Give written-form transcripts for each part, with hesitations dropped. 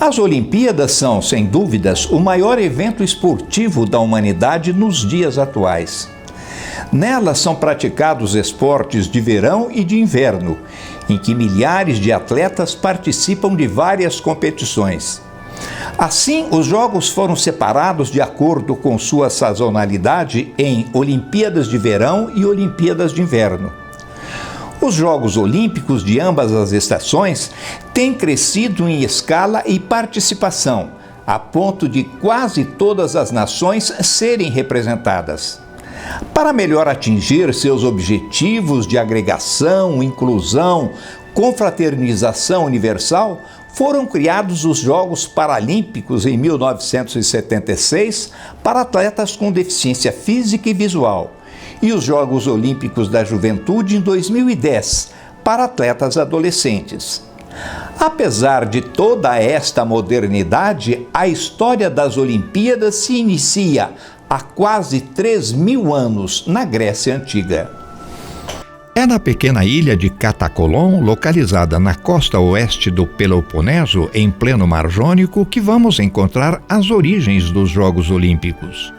As Olimpíadas são, sem dúvidas, o maior evento esportivo da humanidade nos dias atuais. Nelas são praticados esportes de verão e de inverno, em que milhares de atletas participam de várias competições. Assim, os Jogos foram separados de acordo com sua sazonalidade em Olimpíadas de Verão e Olimpíadas de Inverno. Os Jogos Olímpicos de ambas as estações têm crescido em escala e participação, a ponto de quase todas as nações serem representadas. Para melhor atingir seus objetivos de agregação, inclusão, confraternização universal, foram criados os Jogos Paralímpicos em 1976 para atletas com deficiência física e visual, e os Jogos Olímpicos da Juventude em 2010 para atletas adolescentes. Apesar de toda esta modernidade, a história das Olimpíadas se inicia há quase 3.000 anos na Grécia Antiga. É na pequena ilha de Catacolon, localizada na costa oeste do Peloponeso, em pleno Mar Jônico, que vamos encontrar as origens dos Jogos Olímpicos.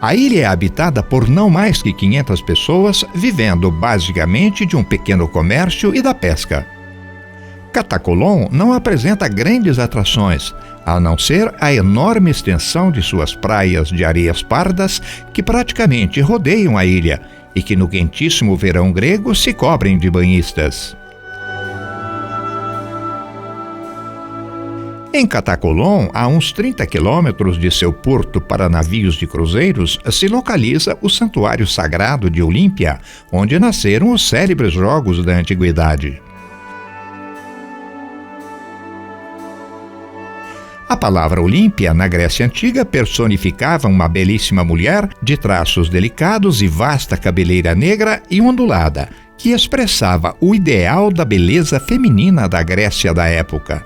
A ilha é habitada por não mais que 500 pessoas, vivendo basicamente de um pequeno comércio e da pesca. Catacolon não apresenta grandes atrações, a não ser a enorme extensão de suas praias de areias pardas que praticamente rodeiam a ilha e que no quentíssimo verão grego se cobrem de banhistas. Em Catacolon, a uns 30 quilômetros de seu porto para navios de cruzeiros, se localiza o Santuário Sagrado de Olímpia, onde nasceram os célebres Jogos da Antiguidade. A palavra Olímpia, na Grécia Antiga, personificava uma belíssima mulher de traços delicados e vasta cabeleira negra e ondulada, que expressava o ideal da beleza feminina da Grécia da época.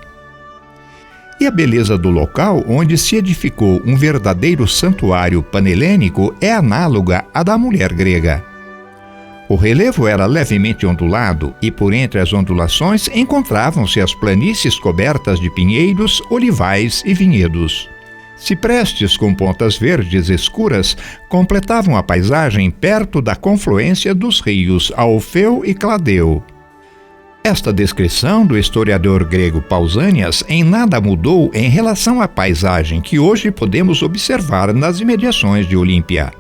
E a beleza do local onde se edificou um verdadeiro santuário panelênico é análoga à da mulher grega. O relevo era levemente ondulado e por entre as ondulações encontravam-se as planícies cobertas de pinheiros, olivais e vinhedos. Ciprestes com pontas verdes escuras completavam a paisagem perto da confluência dos rios Alfeu e Cladeu. Esta descrição do historiador grego Pausanias em nada mudou em relação à paisagem que hoje podemos observar nas imediações de Olímpia.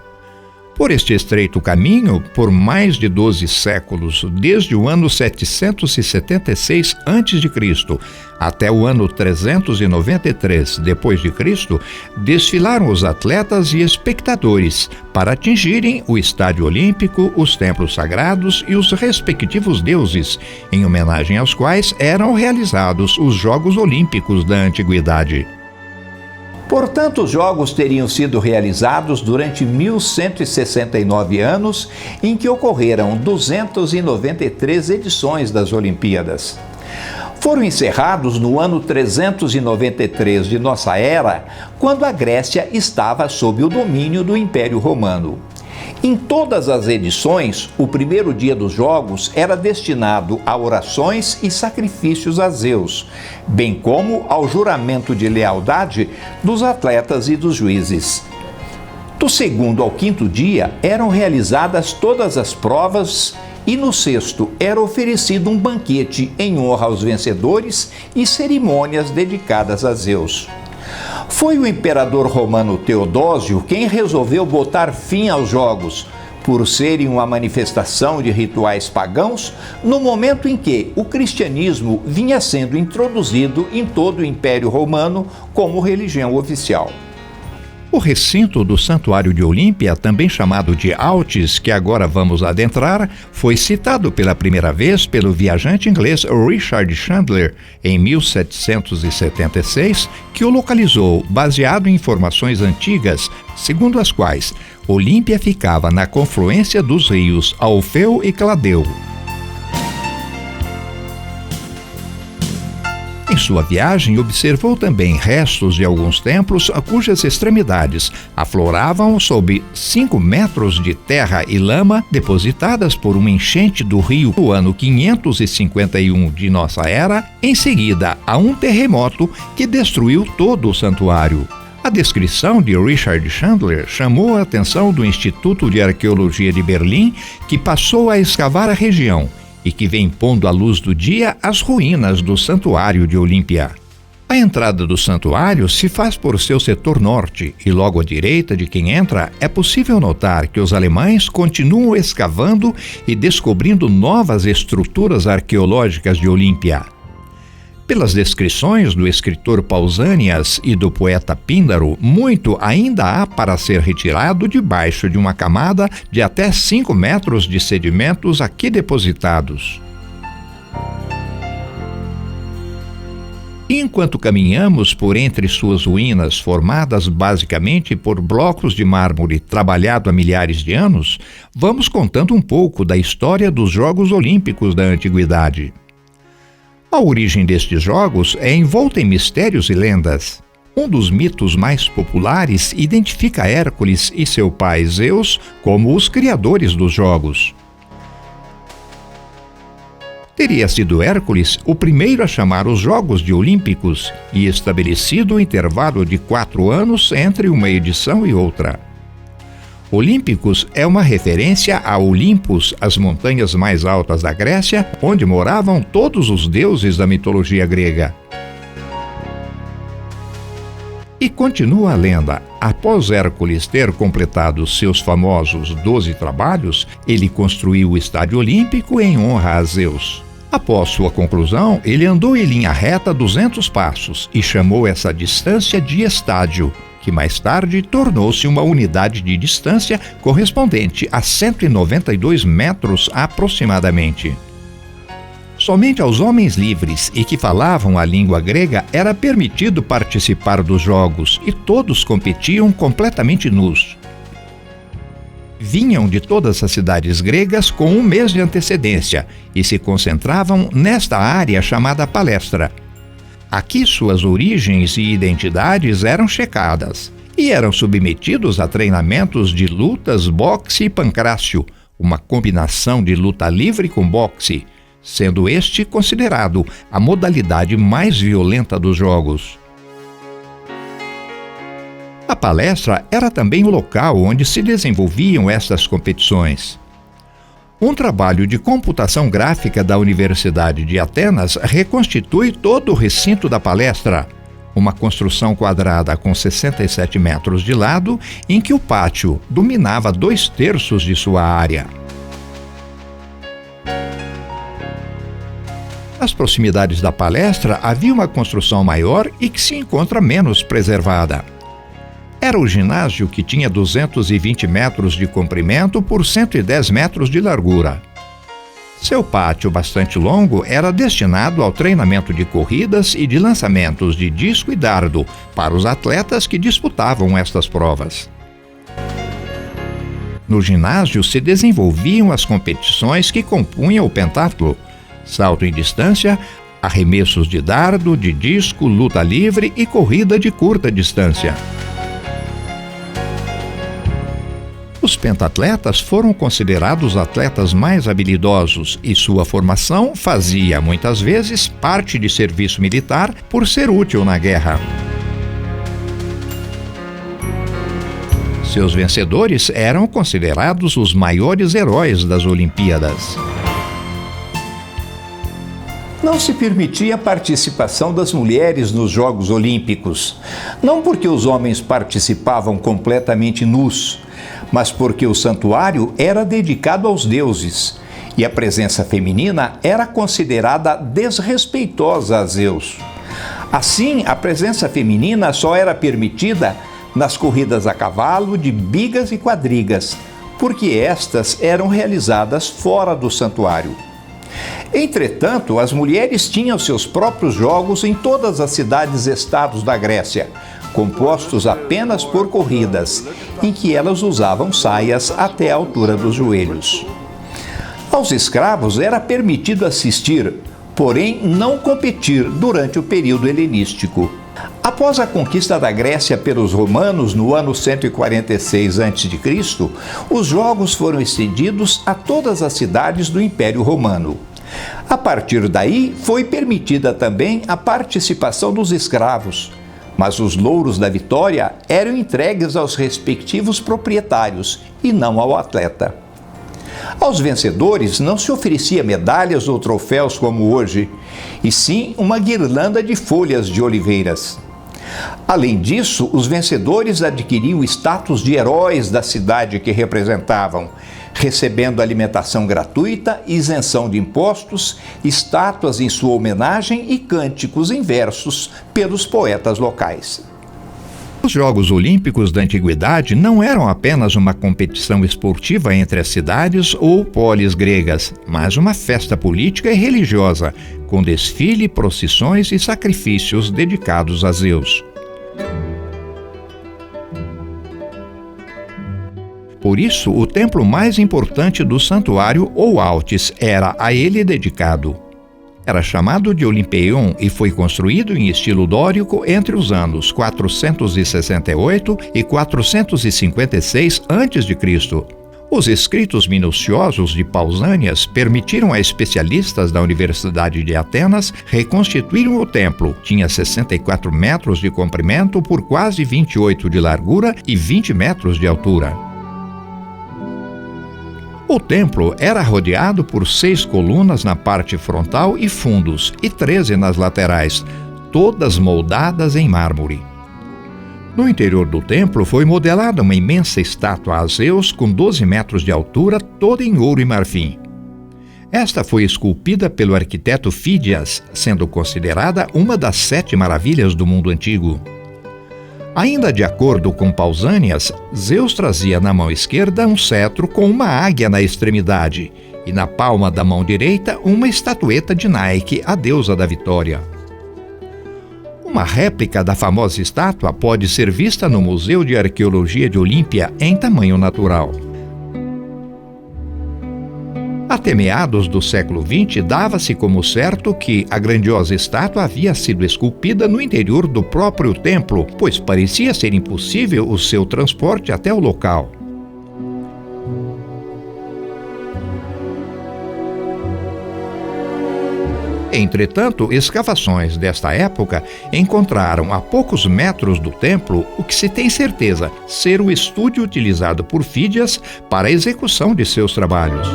Por este estreito caminho, por mais de 12 séculos, desde o ano 776 a.C. até o ano 393 d.C., desfilaram os atletas e espectadores para atingirem o estádio olímpico, os templos sagrados e os respectivos deuses, em homenagem aos quais eram realizados os Jogos Olímpicos da Antiguidade. Portanto, os Jogos teriam sido realizados durante 1169 anos, em que ocorreram 293 edições das Olimpíadas. Foram encerrados no ano 393 de nossa era, quando a Grécia estava sob o domínio do Império Romano. Em todas as edições, o primeiro dia dos Jogos era destinado a orações e sacrifícios a Zeus, bem como ao juramento de lealdade dos atletas e dos juízes. Do segundo ao quinto dia eram realizadas todas as provas e no sexto era oferecido um banquete em honra aos vencedores e cerimônias dedicadas a Zeus. Foi o imperador romano Teodósio quem resolveu botar fim aos Jogos, por serem uma manifestação de rituais pagãos, no momento em que o cristianismo vinha sendo introduzido em todo o Império Romano como religião oficial. O recinto do Santuário de Olímpia, também chamado de Altis, que agora vamos adentrar, foi citado pela primeira vez pelo viajante inglês Richard Chandler em 1776, que o localizou baseado em informações antigas, segundo as quais Olímpia ficava na confluência dos rios Alfeu e Cladeu. Em sua viagem, observou também restos de alguns templos cujas extremidades afloravam sob 5 metros de terra e lama depositadas por uma enchente do rio no ano 551 de nossa era, em seguida a um terremoto que destruiu todo o santuário. A descrição de Richard Chandler chamou a atenção do Instituto de Arqueologia de Berlim, que passou a escavar a região e que vem pondo à luz do dia as ruínas do Santuário de Olímpia. A entrada do santuário se faz por seu setor norte e logo à direita de quem entra é possível notar que os alemães continuam escavando e descobrindo novas estruturas arqueológicas de Olímpia. Pelas descrições do escritor Pausanias e do poeta Píndaro, muito ainda há para ser retirado debaixo de uma camada de até 5 metros de sedimentos aqui depositados. Enquanto caminhamos por entre suas ruínas, formadas basicamente por blocos de mármore trabalhado há milhares de anos, vamos contando um pouco da história dos Jogos Olímpicos da Antiguidade. A origem destes jogos é envolta em mistérios e lendas. Um dos mitos mais populares identifica Hércules e seu pai Zeus como os criadores dos jogos. Teria sido Hércules o primeiro a chamar os Jogos de Olímpicos e estabelecido um intervalo de 4 anos entre uma edição e outra. Olímpicos é uma referência a Olimpos, as montanhas mais altas da Grécia, onde moravam todos os deuses da mitologia grega. E continua a lenda, após Hércules ter completado seus famosos 12 trabalhos, ele construiu o Estádio Olímpico em honra a Zeus. Após sua conclusão, ele andou em linha reta 200 passos e chamou essa distância de estádio, que mais tarde tornou-se uma unidade de distância correspondente a 192 metros aproximadamente. Somente aos homens livres e que falavam a língua grega era permitido participar dos jogos e todos competiam completamente nus. Vinham de todas as cidades gregas com 1 mês de antecedência e se concentravam nesta área chamada palestra. Aqui suas origens e identidades eram checadas e eram submetidos a treinamentos de lutas, boxe e pancrácio, uma combinação de luta livre com boxe, sendo este considerado a modalidade mais violenta dos jogos. A palestra era também o local onde se desenvolviam estas competições. Um trabalho de computação gráfica da Universidade de Atenas reconstitui todo o recinto da palestra, uma construção quadrada com 67 metros de lado, em que o pátio dominava 2/3 de sua área. Nas proximidades da palestra havia uma construção maior e que se encontra menos preservada. Era o ginásio, que tinha 220 metros de comprimento por 110 metros de largura. Seu pátio, bastante longo, era destinado ao treinamento de corridas e de lançamentos de disco e dardo para os atletas que disputavam estas provas. No ginásio se desenvolviam as competições que compunham o pentatlo: salto em distância, arremessos de dardo, de disco, luta livre e corrida de curta distância. Os pentatletas foram considerados atletas mais habilidosos e sua formação fazia, muitas vezes, parte de serviço militar por ser útil na guerra. Seus vencedores eram considerados os maiores heróis das Olimpíadas. Não se permitia a participação das mulheres nos Jogos Olímpicos, não porque os homens participavam completamente nus, mas porque o santuário era dedicado aos deuses e a presença feminina era considerada desrespeitosa a Zeus. Assim, a presença feminina só era permitida nas corridas a cavalo, de bigas e quadrigas, porque estas eram realizadas fora do santuário. Entretanto, as mulheres tinham seus próprios jogos em todas as cidades-estados da Grécia, compostos apenas por corridas, em que elas usavam saias até a altura dos joelhos. Aos escravos era permitido assistir, porém não competir durante o período helenístico. Após a conquista da Grécia pelos romanos no ano 146 a.C., os Jogos foram estendidos a todas as cidades do Império Romano. A partir daí, foi permitida também a participação dos escravos, mas os louros da vitória eram entregues aos respectivos proprietários e não ao atleta. Aos vencedores não se oferecia medalhas ou troféus como hoje, e sim uma guirlanda de folhas de oliveiras. Além disso, os vencedores adquiriam o status de heróis da cidade que representavam, recebendo alimentação gratuita, isenção de impostos, estátuas em sua homenagem e cânticos em versos pelos poetas locais. Os Jogos Olímpicos da Antiguidade não eram apenas uma competição esportiva entre as cidades ou polis gregas, mas uma festa política e religiosa, com desfile, procissões e sacrifícios dedicados a Zeus. Por isso, o templo mais importante do santuário, ou Altis, era a ele dedicado. Era chamado de Olimpeion e foi construído em estilo dórico entre os anos 468 e 456 a.C. Os escritos minuciosos de Pausânias permitiram a especialistas da Universidade de Atenas reconstituírem o templo. Tinha 64 metros de comprimento por quase 28 de largura e 20 metros de altura. O templo era rodeado por 6 colunas na parte frontal e fundos, e 13 nas laterais, todas moldadas em mármore. No interior do templo foi modelada uma imensa estátua a Zeus com 12 metros de altura, toda em ouro e marfim. Esta foi esculpida pelo arquiteto Fídias, sendo considerada uma das 7 maravilhas do mundo antigo. Ainda de acordo com Pausânias, Zeus trazia na mão esquerda um cetro com uma águia na extremidade e na palma da mão direita uma estatueta de Nike, a deusa da vitória. Uma réplica da famosa estátua pode ser vista no Museu de Arqueologia de Olímpia em tamanho natural. Até meados do século XX, dava-se como certo que a grandiosa estátua havia sido esculpida no interior do próprio templo, pois parecia ser impossível o seu transporte até o local. Entretanto, escavações desta época encontraram a poucos metros do templo o que se tem certeza ser o estúdio utilizado por Fídias para a execução de seus trabalhos.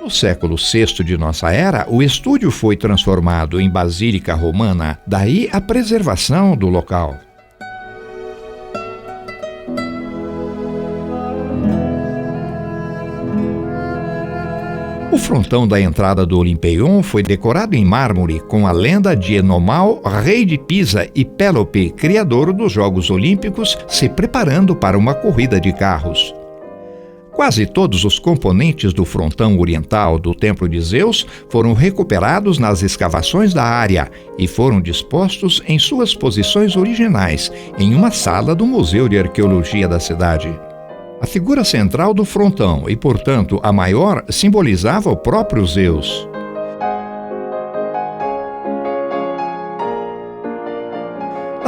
No século VI de nossa era, o estúdio foi transformado em basílica romana, daí a preservação do local. O frontão da entrada do Olimpeion foi decorado em mármore com a lenda de Enomal, rei de Pisa, e Pélope, criador dos Jogos Olímpicos, se preparando para uma corrida de carros. Quase todos os componentes do frontão oriental do Templo de Zeus foram recuperados nas escavações da área e foram dispostos em suas posições originais, em uma sala do Museu de Arqueologia da cidade. A figura central do frontão, e portanto a maior, simbolizava o próprio Zeus.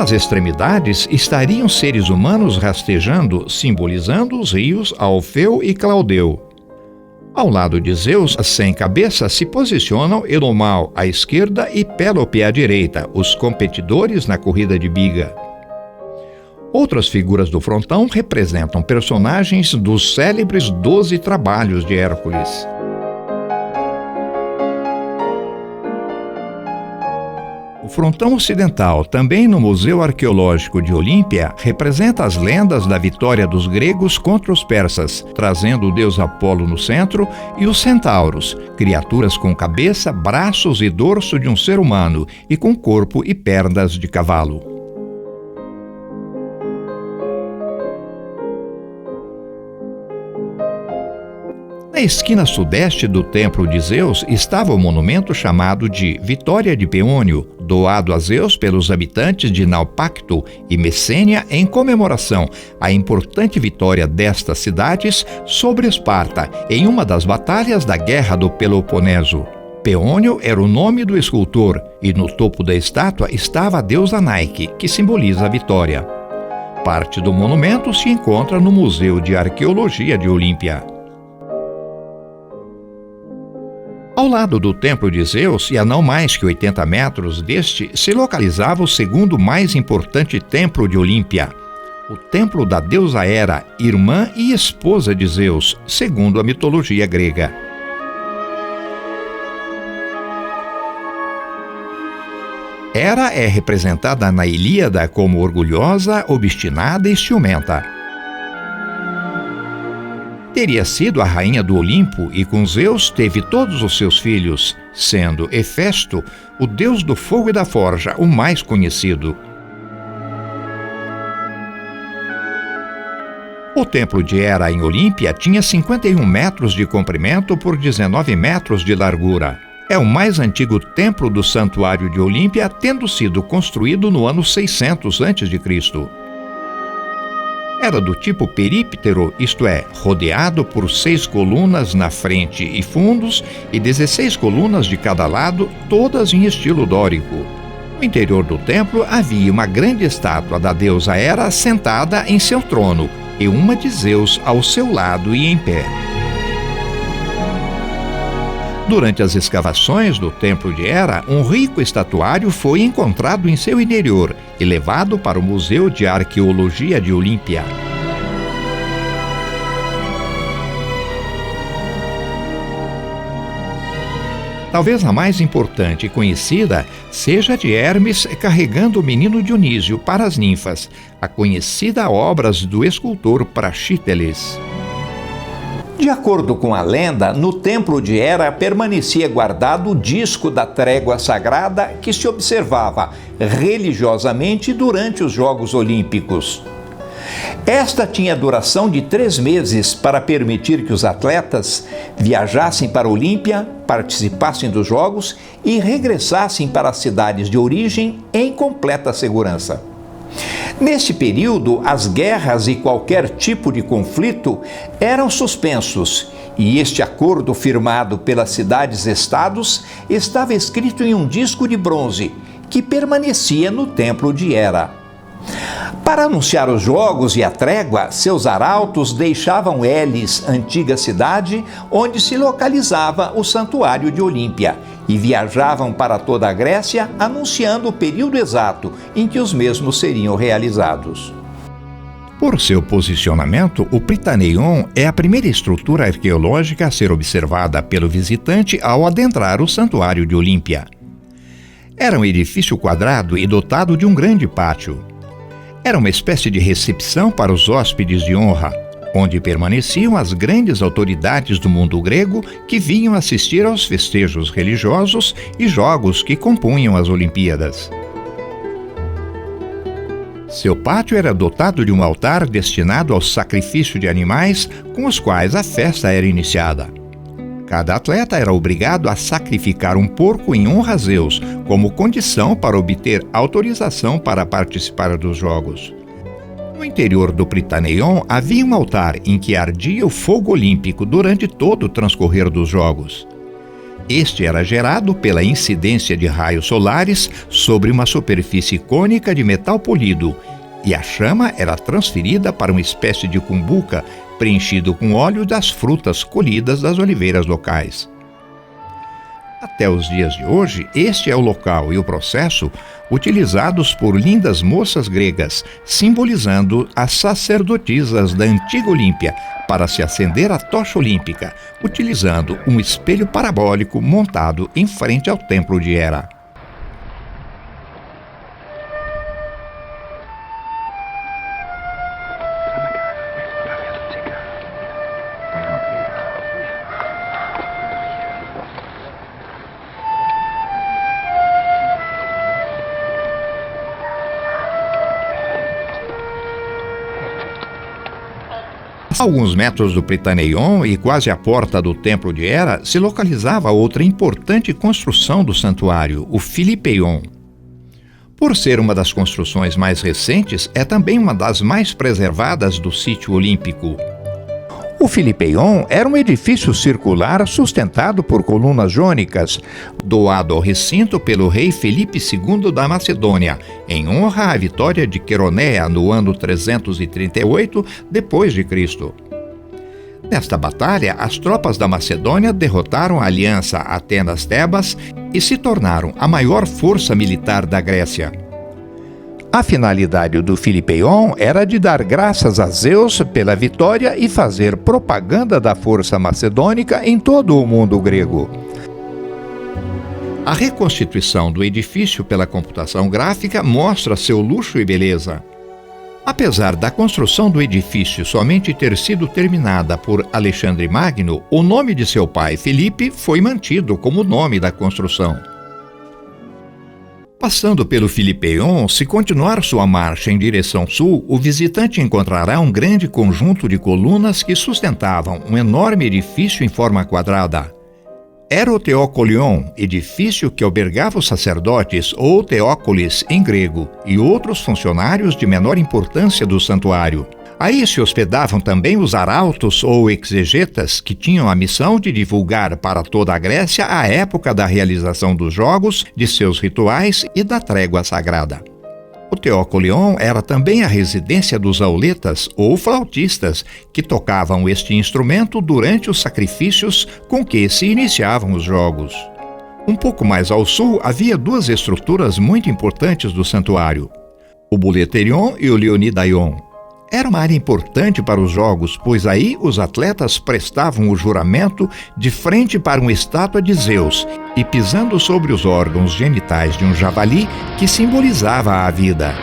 Nas extremidades estariam seres humanos rastejando, simbolizando os rios Alfeu e Claudeu. Ao lado de Zeus, sem cabeça, se posicionam Enomal à esquerda e Pélope à direita, os competidores na corrida de biga. Outras figuras do frontão representam personagens dos célebres 12 trabalhos de Hércules. O frontão ocidental, também no Museu Arqueológico de Olímpia, representa as lendas da vitória dos gregos contra os persas, trazendo o deus Apolo no centro e os centauros, criaturas com cabeça, braços e dorso de um ser humano e com corpo e pernas de cavalo. Na esquina sudeste do Templo de Zeus estava o monumento chamado de Vitória de Peônio, doado a Zeus pelos habitantes de Naupacto e Messênia em comemoração à importante vitória destas cidades sobre Esparta em uma das batalhas da Guerra do Peloponeso. Peônio era o nome do escultor e no topo da estátua estava a deusa Nike, que simboliza a vitória. Parte do monumento se encontra no Museu de Arqueologia de Olímpia. Ao lado do Templo de Zeus, e a não mais que 80 metros deste, se localizava o segundo mais importante templo de Olímpia, o templo da deusa Hera, irmã e esposa de Zeus, segundo a mitologia grega. Hera é representada na Ilíada como orgulhosa, obstinada e ciumenta. Teria sido a rainha do Olimpo e com Zeus teve todos os seus filhos, sendo Hefesto, o deus do fogo e da forja, o mais conhecido. O templo de Hera em Olímpia tinha 51 metros de comprimento por 19 metros de largura. É o mais antigo templo do santuário de Olímpia, tendo sido construído no ano 600 a.C. Era do tipo períptero, isto é, rodeado por 6 colunas na frente e fundos e 16 colunas de cada lado, todas em estilo dórico. No interior do templo havia uma grande estátua da deusa Hera sentada em seu trono e uma de Zeus ao seu lado e em pé. Durante as escavações do templo de Hera, um rico estatuário foi encontrado em seu interior e levado para o Museu de Arqueologia de Olímpia. Talvez a mais importante e conhecida seja a de Hermes carregando o menino Dionísio para as ninfas, a conhecida obra do escultor Praxíteles. De acordo com a lenda, no templo de Hera permanecia guardado o disco da trégua sagrada que se observava religiosamente durante os Jogos Olímpicos. Esta tinha duração de 3 meses para permitir que os atletas viajassem para Olímpia, participassem dos Jogos e regressassem para as cidades de origem em completa segurança. Neste período, as guerras e qualquer tipo de conflito eram suspensos e este acordo firmado pelas cidades-estados estava escrito em um disco de bronze que permanecia no templo de Hera. Para anunciar os jogos e a trégua, seus arautos deixavam Elis, antiga cidade, onde se localizava o santuário de Olímpia, e viajavam para toda a Grécia, anunciando o período exato em que os mesmos seriam realizados. Por seu posicionamento, o Prytaneion é a primeira estrutura arqueológica a ser observada pelo visitante ao adentrar o santuário de Olímpia. Era um edifício quadrado e dotado de um grande pátio. Era uma espécie de recepção para os hóspedes de honra, onde permaneciam as grandes autoridades do mundo grego que vinham assistir aos festejos religiosos e jogos que compunham as Olimpíadas. Seu pátio era dotado de um altar destinado ao sacrifício de animais com os quais a festa era iniciada. Cada atleta era obrigado a sacrificar um porco em honra a Zeus, como condição para obter autorização para participar dos jogos. No interior do Prytaneion havia um altar em que ardia o fogo olímpico durante todo o transcorrer dos jogos. Este era gerado pela incidência de raios solares sobre uma superfície cônica de metal polido, e a chama era transferida para uma espécie de cumbuca preenchido com óleo das frutas colhidas das oliveiras locais. Até os dias de hoje, este é o local e o processo utilizados por lindas moças gregas, simbolizando as sacerdotisas da antiga Olímpia, para se acender a tocha olímpica, utilizando um espelho parabólico montado em frente ao templo de Hera. A A alguns metros do Prytaneion e quase à porta do Templo de Hera se localizava outra importante construção do santuário, o Philippeion. Por ser uma das construções mais recentes, é também uma das mais preservadas do sítio olímpico. O Philippeion era um edifício circular sustentado por colunas jônicas, doado ao recinto pelo rei Felipe II da Macedônia, em honra à vitória de Queronéa no ano 338 d.C. Nesta batalha, as tropas da Macedônia derrotaram a aliança Atenas-Tebas e se tornaram a maior força militar da Grécia. A finalidade do Philippeion era de dar graças a Zeus pela vitória e fazer propaganda da força macedônica em todo o mundo grego. A reconstituição do edifício pela computação gráfica mostra seu luxo e beleza. Apesar da construção do edifício somente ter sido terminada por Alexandre Magno, o nome de seu pai, Filipe, foi mantido como nome da construção. Passando pelo Philippeion, se continuar sua marcha em direção sul, o visitante encontrará um grande conjunto de colunas que sustentavam um enorme edifício em forma quadrada. Era o Theokolion, edifício que albergava os sacerdotes, ou Theócolis em grego, e outros funcionários de menor importância do santuário. Aí se hospedavam também os arautos ou exegetas, que tinham a missão de divulgar para toda a Grécia a época da realização dos jogos, de seus rituais e da trégua sagrada. O Theokolion era também a residência dos auletas ou flautistas, que tocavam este instrumento durante os sacrifícios com que se iniciavam os jogos. Um pouco mais ao sul havia duas estruturas muito importantes do santuário: o Boleterion e o Leonidaion. Era uma área importante para os jogos, pois aí os atletas prestavam o juramento de frente para uma estátua de Zeus e pisando sobre os órgãos genitais de um javali que simbolizava a vida.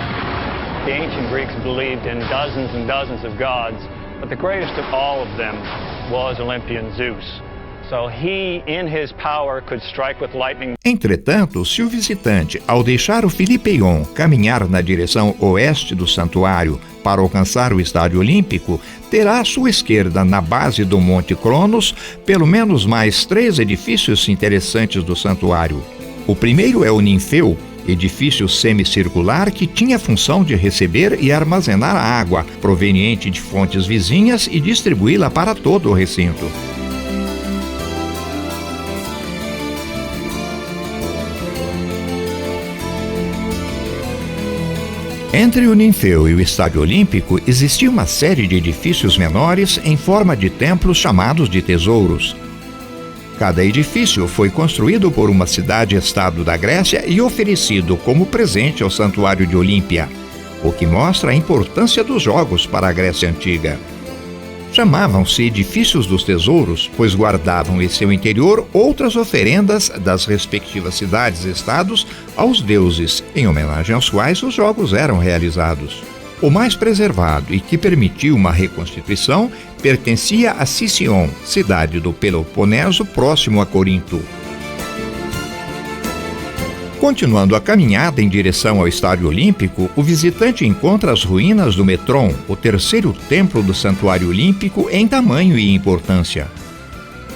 The ancient Greeks believed in dozens and dozens of gods, but the greatest of all of them was Olympian Zeus. So he, in his power, could strike with lightning. Entretanto, se o visitante, ao deixar o Philippeion, caminhar na direção oeste do santuário para alcançar o Estádio Olímpico, terá à sua esquerda, na base do Monte Cronos, pelo menos mais 3 edifícios interessantes do santuário. O primeiro é o Ninfeu, edifício semicircular que tinha a função de receber e armazenar a água proveniente de fontes vizinhas e distribuí-la para todo o recinto. Entre o Ninfeu e o Estádio Olímpico existia uma série de edifícios menores em forma de templos chamados de tesouros. Cada edifício foi construído por uma cidade-estado da Grécia e oferecido como presente ao Santuário de Olímpia, o que mostra a importância dos jogos para a Grécia Antiga. Chamavam-se edifícios dos tesouros, pois guardavam em seu interior outras oferendas das respectivas cidades-estados aos deuses, em homenagem aos quais os jogos eram realizados. O mais preservado e que permitiu uma reconstituição pertencia a Sición, cidade do Peloponeso próximo a Corinto. Continuando a caminhada em direção ao Estádio Olímpico, o visitante encontra as ruínas do Metron, o terceiro templo do Santuário Olímpico em tamanho e importância.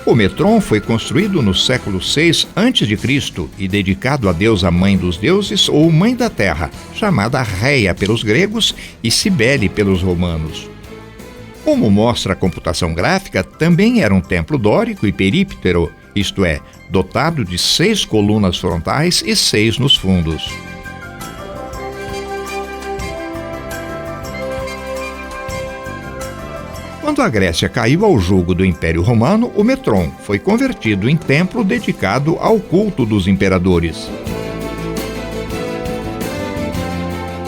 O Metron foi construído no século VI a.C. e dedicado à deusa Mãe dos Deuses ou Mãe da Terra, chamada Rhea pelos gregos e Cibele pelos romanos. Como mostra a computação gráfica, também era um templo dórico e períptero, isto é, dotado de 6 colunas frontais e 6 nos fundos. Quando a Grécia caiu ao jugo do Império Romano, o Metron foi convertido em templo dedicado ao culto dos imperadores.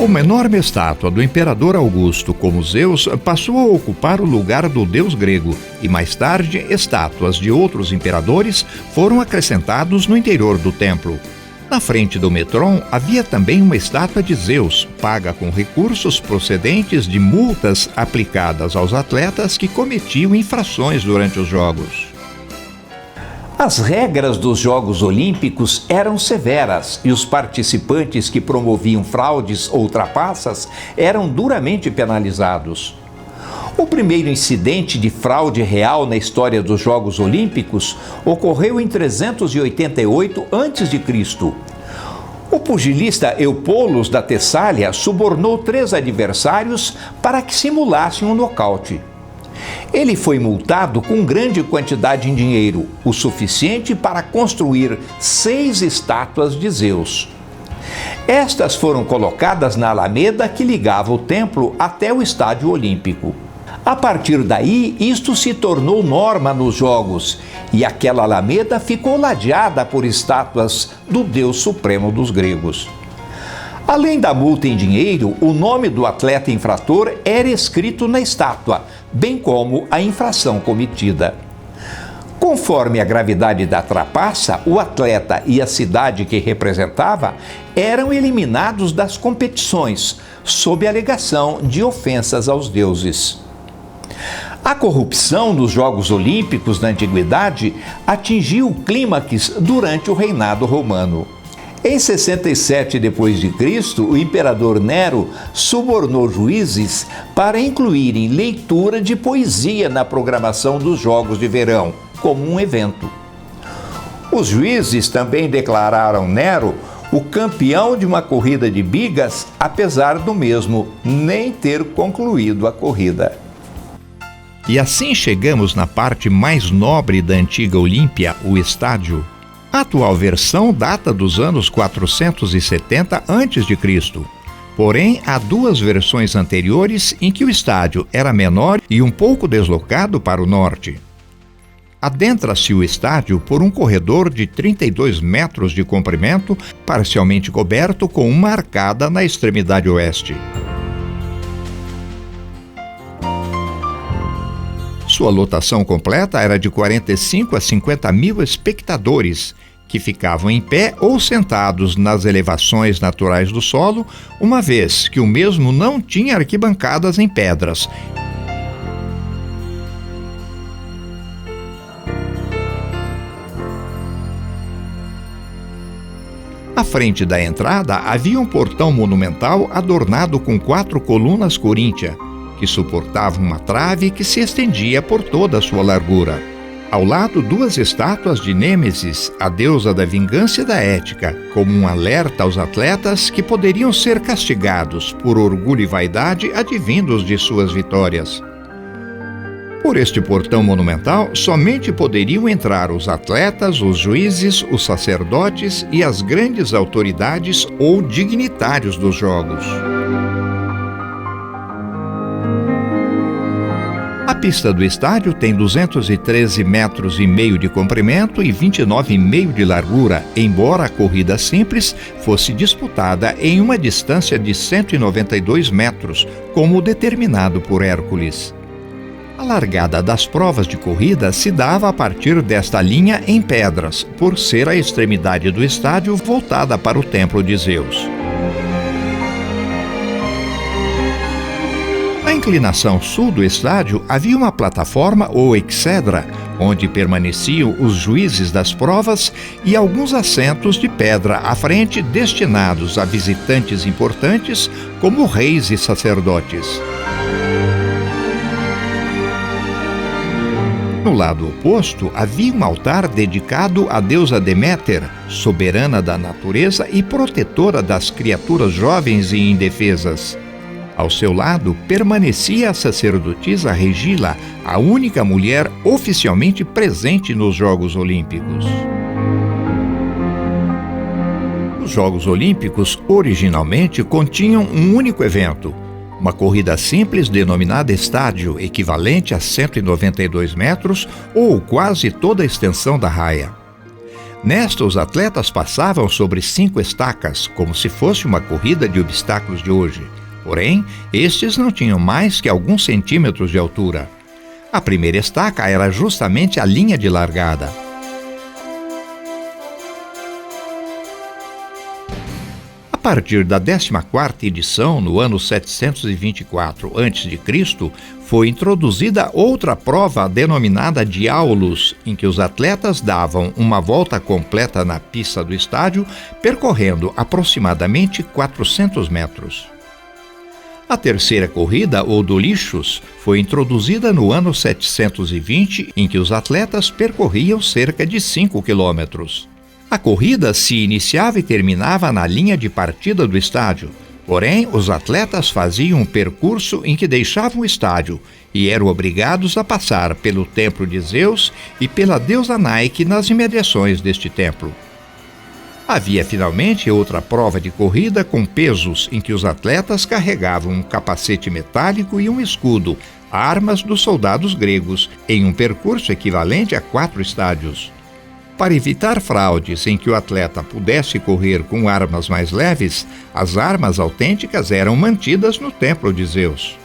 Uma enorme estátua do imperador Augusto como Zeus passou a ocupar o lugar do deus grego e mais tarde estátuas de outros imperadores foram acrescentados no interior do templo. Na frente do Metron havia também uma estátua de Zeus, paga com recursos procedentes de multas aplicadas aos atletas que cometiam infrações durante os Jogos. As regras dos Jogos Olímpicos eram severas e os participantes que promoviam fraudes ou trapaças eram duramente penalizados. O primeiro incidente de fraude real na história dos Jogos Olímpicos ocorreu em 388 a.C. O pugilista Eupoulos da Tessália subornou 3 adversários para que simulassem um nocaute. Ele foi multado com grande quantidade em dinheiro, o suficiente para construir 6 estátuas de Zeus. Estas foram colocadas na alameda que ligava o templo até o estádio olímpico. A partir daí, isto se tornou norma nos Jogos, e aquela alameda ficou ladeada por estátuas do Deus Supremo dos gregos. Além da multa em dinheiro, o nome do atleta infrator era escrito na estátua, bem como a infração cometida. Conforme a gravidade da trapaça, o atleta e a cidade que representava eram eliminados das competições, sob a alegação de ofensas aos deuses. A corrupção nos Jogos Olímpicos na Antiguidade atingiu o clímax durante o reinado romano. Em 67 d.C., o imperador Nero subornou juízes para incluírem leitura de poesia na programação dos Jogos de Verão, como um evento. Os juízes também declararam Nero o campeão de uma corrida de bigas, apesar do mesmo nem ter concluído a corrida. E assim chegamos na parte mais nobre da antiga Olímpia, o estádio. A atual versão data dos anos 470 a.C. Porém, há 2 versões anteriores em que o estádio era menor e um pouco deslocado para o norte. Adentra-se o estádio por um corredor de 32 metros de comprimento, parcialmente coberto com uma arcada na extremidade oeste. Sua lotação completa era de 45 a 50 mil espectadores, que ficavam em pé ou sentados nas elevações naturais do solo, uma vez que o mesmo não tinha arquibancadas em pedras. À frente da entrada havia um portão monumental adornado com 4 colunas coríntia, que suportavam uma trave que se estendia por toda a sua largura. Ao lado, 2 estátuas de Nêmesis, a deusa da vingança e da ética, como um alerta aos atletas que poderiam ser castigados por orgulho e vaidade advindos de suas vitórias. Por este portão monumental, somente poderiam entrar os atletas, os juízes, os sacerdotes e as grandes autoridades ou dignitários dos Jogos. A pista do estádio tem 213,5 metros de comprimento e 29,5 de largura, embora a corrida simples fosse disputada em uma distância de 192 metros, como determinado por Hércules. A largada das provas de corrida se dava a partir desta linha em pedras, por ser a extremidade do estádio voltada para o templo de Zeus. Na inclinação sul do estádio havia uma plataforma ou exedra, onde permaneciam os juízes das provas e alguns assentos de pedra à frente destinados a visitantes importantes como reis e sacerdotes. No lado oposto havia um altar dedicado à deusa Deméter, soberana da natureza e protetora das criaturas jovens e indefesas. Ao seu lado permanecia a sacerdotisa Regila, a única mulher oficialmente presente nos Jogos Olímpicos. Os Jogos Olímpicos originalmente continham um único evento, uma corrida simples denominada estádio, equivalente a 192 metros ou quase toda a extensão da raia. Nesta, os atletas passavam sobre 5 estacas, como se fosse uma corrida de obstáculos de hoje. Porém, estes não tinham mais que alguns centímetros de altura. A primeira estaca era justamente a linha de largada. A partir da 14ª edição, no ano 724 a.C., foi introduzida outra prova denominada Diaulos, em que os atletas davam uma volta completa na pista do estádio, percorrendo aproximadamente 400 metros. A terceira corrida, ou do Lichus, foi introduzida no ano 720, em que os atletas percorriam cerca de 5 quilômetros. A corrida se iniciava e terminava na linha de partida do estádio. Porém, os atletas faziam um percurso em que deixavam o estádio e eram obrigados a passar pelo templo de Zeus e pela deusa Nike nas imediações deste templo. Havia finalmente outra prova de corrida com pesos em que os atletas carregavam um capacete metálico e um escudo, armas dos soldados gregos, em um percurso equivalente a 4 estádios. Para evitar fraudes em que o atleta pudesse correr com armas mais leves, as armas autênticas eram mantidas no templo de Zeus.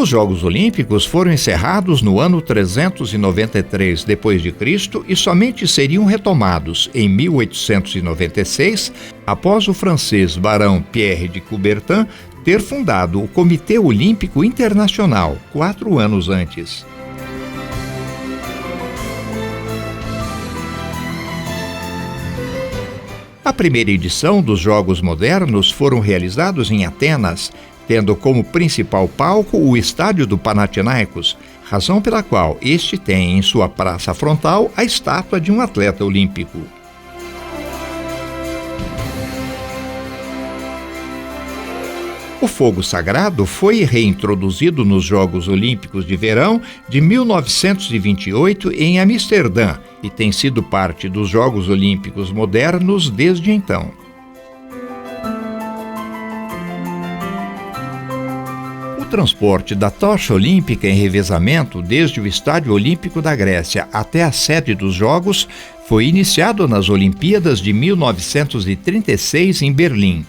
Os Jogos Olímpicos foram encerrados no ano 393 d.C. e somente seriam retomados em 1896, após o francês barão Pierre de Coubertin ter fundado o Comitê Olímpico Internacional 4 anos antes. A primeira edição dos Jogos Modernos foram realizados em Atenas, tendo como principal palco o estádio do Panathinaikos, razão pela qual este tem em sua praça frontal a estátua de um atleta olímpico. O fogo sagrado foi reintroduzido nos Jogos Olímpicos de Verão de 1928 em Amsterdã e tem sido parte dos Jogos Olímpicos modernos desde então. O transporte da tocha olímpica em revezamento desde o Estádio Olímpico da Grécia até a sede dos Jogos foi iniciado nas Olimpíadas de 1936 em Berlim.